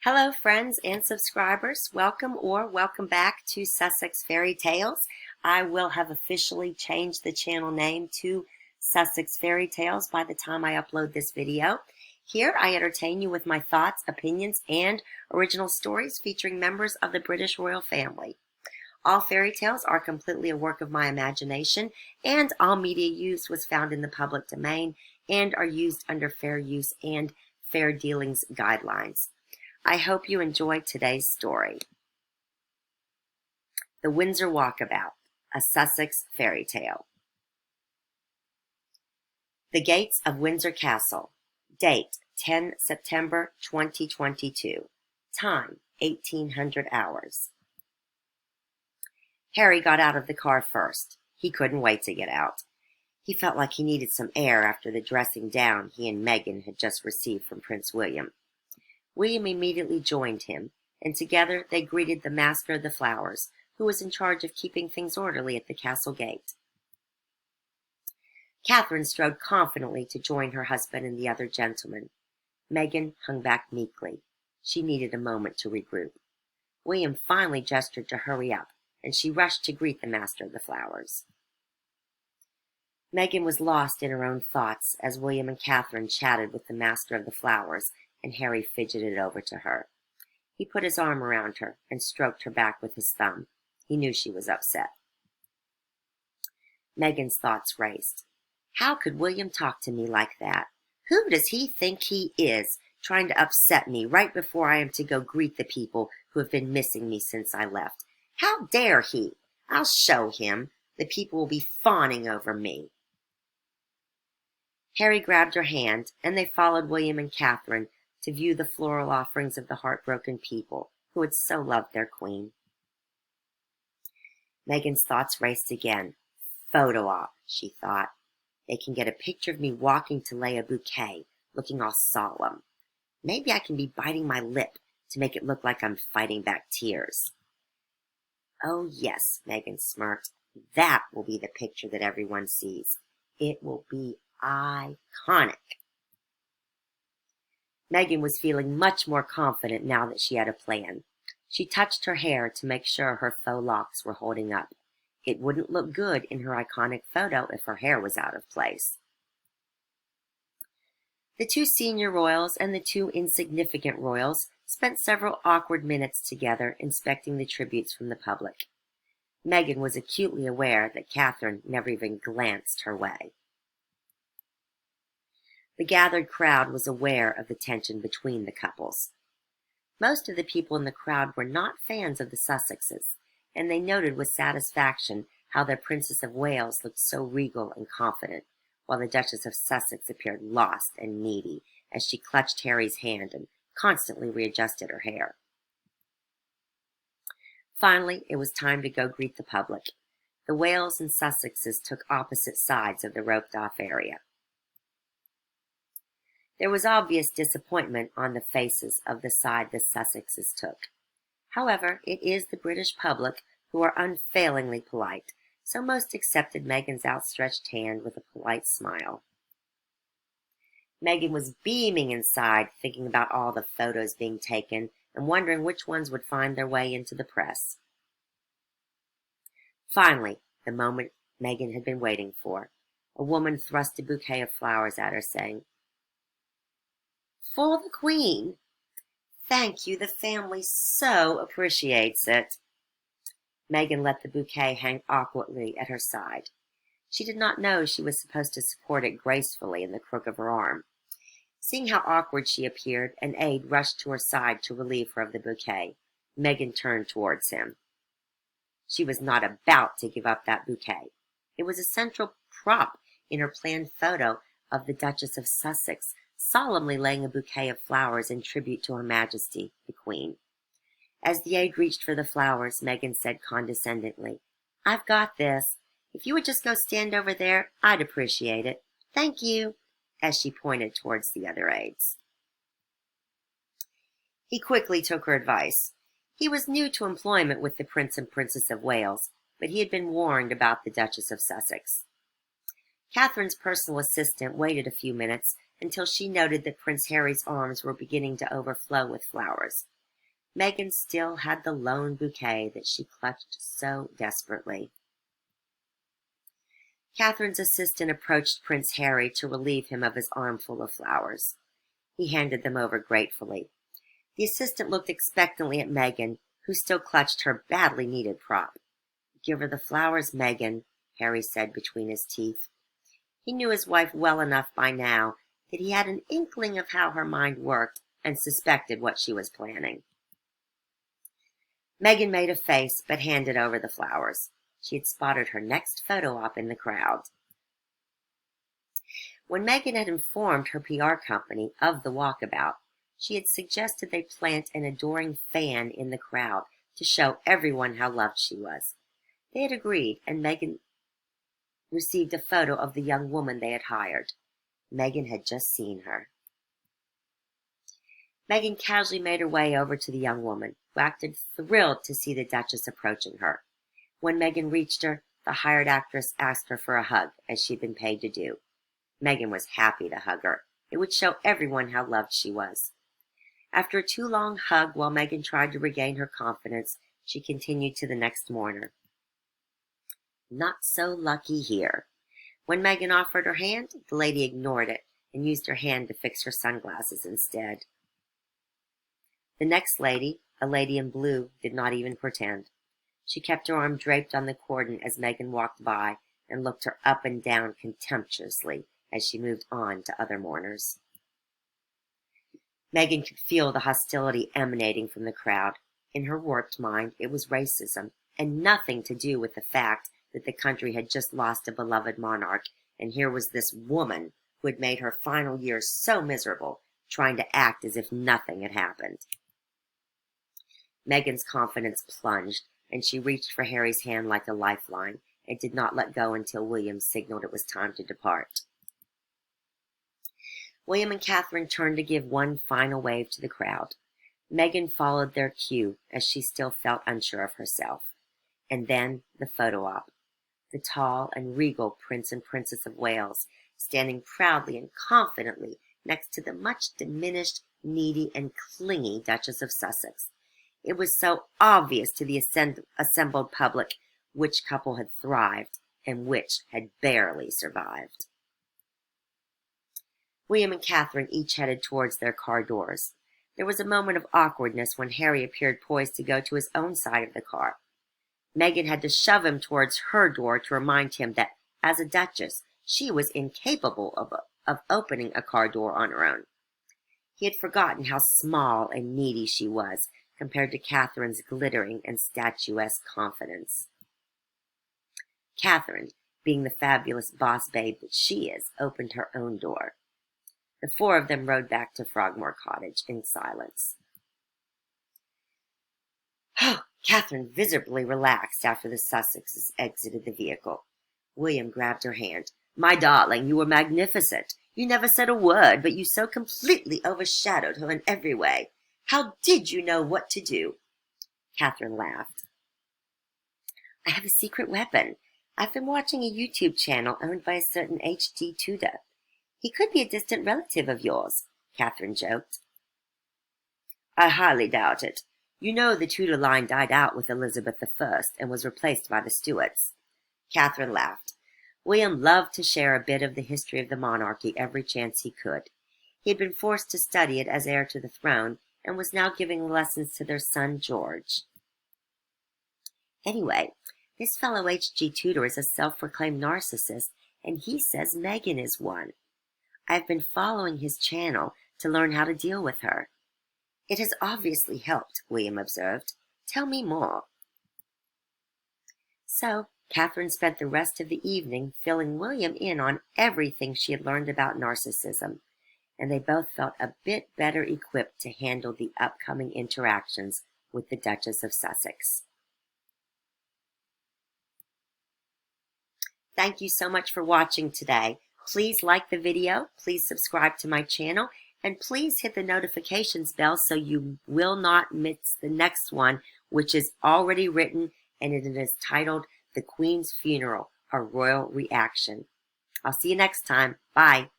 Hello, friends and subscribers. Welcome back to Sussex Fairy Tales. I will have officially changed the channel name to Sussex Fairy Tales by the time I upload this video. Here, I entertain you with my thoughts, opinions, and original stories featuring members of the British royal family. All fairy tales are completely a work of my imagination, and all media used was found in the public domain and are used under fair use and fair dealings guidelines. I hope you enjoyed today's story. The Windsor Walkabout, a Sussex fairy tale. The Gates of Windsor Castle. Date 10 September 2022. Time 1800 hours. Harry got out of the car first. He couldn't wait to get out. He felt like he needed some air after the dressing down he and Meghan had just received from Prince William. William immediately joined him, and together they greeted the Master of the Flowers, who was in charge of keeping things orderly at the castle gate. Catherine strode confidently to join her husband and the other gentlemen. Meghan hung back meekly. She needed a moment to regroup. William finally gestured to hurry up, and she rushed to greet the Master of the Flowers. Meghan was lost in her own thoughts as William and Catherine chatted with the Master of the Flowers, and Harry fidgeted over to her. He put his arm around her and stroked her back with his thumb. He knew she was upset. Meghan's thoughts raced. How could William talk to me like that? Who does he think he is, trying to upset me right before I am to go greet the people who have been missing me since I left? How dare he? I'll show him. The people will be fawning over me. Harry grabbed her hand, and they followed William and Catherine to view the floral offerings of the heartbroken people who had so loved their queen. Meghan's thoughts raced again. Photo op, she thought. They can get a picture of me walking to lay a bouquet, looking all solemn. Maybe I can be biting my lip to make it look like I'm fighting back tears. Oh yes, Meghan smirked. That will be the picture that everyone sees. It will be iconic. Meghan was feeling much more confident now that she had a plan. She touched her hair to make sure her faux locks were holding up. It wouldn't look good in her iconic photo if her hair was out of place. The two senior royals and the two insignificant royals spent several awkward minutes together inspecting the tributes from the public. Meghan was acutely aware that Catherine never even glanced her way. The gathered crowd was aware of the tension between the couples. Most of the people in the crowd were not fans of the Sussexes, and they noted with satisfaction how their Princess of Wales looked so regal and confident, while the Duchess of Sussex appeared lost and needy as she clutched Harry's hand and constantly readjusted her hair. Finally, it was time to go greet the public. The Wales and Sussexes took opposite sides of the roped-off area. There was obvious disappointment on the faces of the side the Sussexes took. However, it is the British public who are unfailingly polite, so most accepted Meghan's outstretched hand with a polite smile. Meghan was beaming inside, thinking about all the photos being taken and wondering which ones would find their way into the press. Finally, the moment Meghan had been waiting for. A woman thrust a bouquet of flowers at her, saying, "For the Queen." "Thank you, the family so appreciates it." Meghan let the bouquet hang awkwardly at her side. She did not know she was supposed to support it gracefully in the crook of her arm. Seeing how awkward she appeared, an aide rushed to her side to relieve her of the bouquet. Meghan turned towards him. She was not about to give up that bouquet. It was a central prop in her planned photo of the Duchess of Sussex, solemnly laying a bouquet of flowers in tribute to Her Majesty, the Queen. As the aide reached for the flowers, Meghan said condescendingly, "I've got this. If you would just go stand over there, I'd appreciate it. Thank you," as she pointed towards the other aides. He quickly took her advice. He was new to employment with the Prince and Princess of Wales, but he had been warned about the Duchess of Sussex. Catherine's personal assistant waited a few minutes until she noted that Prince Harry's arms were beginning to overflow with flowers. Meghan still had the lone bouquet that she clutched so desperately. Catherine's assistant approached Prince Harry to relieve him of his armful of flowers. He handed them over gratefully. The assistant looked expectantly at Meghan, who still clutched her badly needed prop. "Give her the flowers, Meghan," Harry said between his teeth. He knew his wife well enough by now that he had an inkling of how her mind worked and suspected what she was planning. Meghan made a face but handed over the flowers. She had spotted her next photo op in the crowd. When Meghan had informed her PR company of the walkabout, she had suggested they plant an adoring fan in the crowd to show everyone how loved she was. They had agreed, and Meghan received a photo of the young woman they had hired. Meghan had just seen her. Meghan casually made her way over to the young woman, who acted thrilled to see the Duchess approaching her. When Meghan reached her, the hired actress asked her for a hug, as she'd been paid to do. Meghan was happy to hug her. It would show everyone how loved she was. After a too long hug while Meghan tried to regain her confidence, she continued to the next mourner. Not so lucky here. When Meghan offered her hand, the lady ignored it and used her hand to fix her sunglasses instead. The next lady, a lady in blue, did not even pretend. She kept her arm draped on the cordon as Meghan walked by and looked her up and down contemptuously as she moved on to other mourners. Meghan could feel the hostility emanating from the crowd. In her warped mind, it was racism, and nothing to do with the fact that the country had just lost a beloved monarch, and here was this woman who had made her final years so miserable, trying to act as if nothing had happened. Meghan's confidence plunged, and she reached for Harry's hand like a lifeline, and did not let go until William signaled it was time to depart. William and Catherine turned to give one final wave to the crowd. Meghan followed their cue, as she still felt unsure of herself. And then the photo op. The tall and regal Prince and Princess of Wales, standing proudly and confidently next to the much diminished, needy, and clingy Duchess of Sussex. It was so obvious to the assembled public which couple had thrived and which had barely survived. William and Catherine each headed towards their car doors. There was a moment of awkwardness when Harry appeared poised to go to his own side of the car. Meghan had to shove him towards her door to remind him that, as a duchess, she was incapable of opening a car door on her own. He had forgotten how small and needy she was compared to Catherine's glittering and statuesque confidence. Catherine, being the fabulous boss babe that she is, opened her own door. The four of them rode back to Frogmore Cottage in silence. Oh, Catherine visibly relaxed after the Sussexes exited the vehicle. William grabbed her hand. "My darling, you were magnificent. You never said a word, but you so completely overshadowed her in every way. How did you know what to do?" Catherine laughed. "I have a secret weapon. I've been watching a YouTube channel owned by a certain H.G. Tudor. He could be a distant relative of yours," Catherine joked. "I highly doubt it. You know the Tudor line died out with Elizabeth I and was replaced by the Stuarts." Catherine laughed. William loved to share a bit of the history of the monarchy every chance he could. He had been forced to study it as heir to the throne, and was now giving lessons to their son George. "Anyway, this fellow H.G. Tudor is a self-proclaimed narcissist, and he says Meghan is one. I've been following his channel to learn how to deal with her." "It has obviously helped," William observed. "Tell me more." So, Catherine spent the rest of the evening filling William in on everything she had learned about narcissism, and they both felt a bit better equipped to handle the upcoming interactions with the Duchess of Sussex. Thank you so much for watching today. Please like the video, please subscribe to my channel, and please hit the notifications bell so you will not miss the next one, which is already written, and it is titled The Queen's Funeral, A Royal Reaction. I'll see you next time. Bye.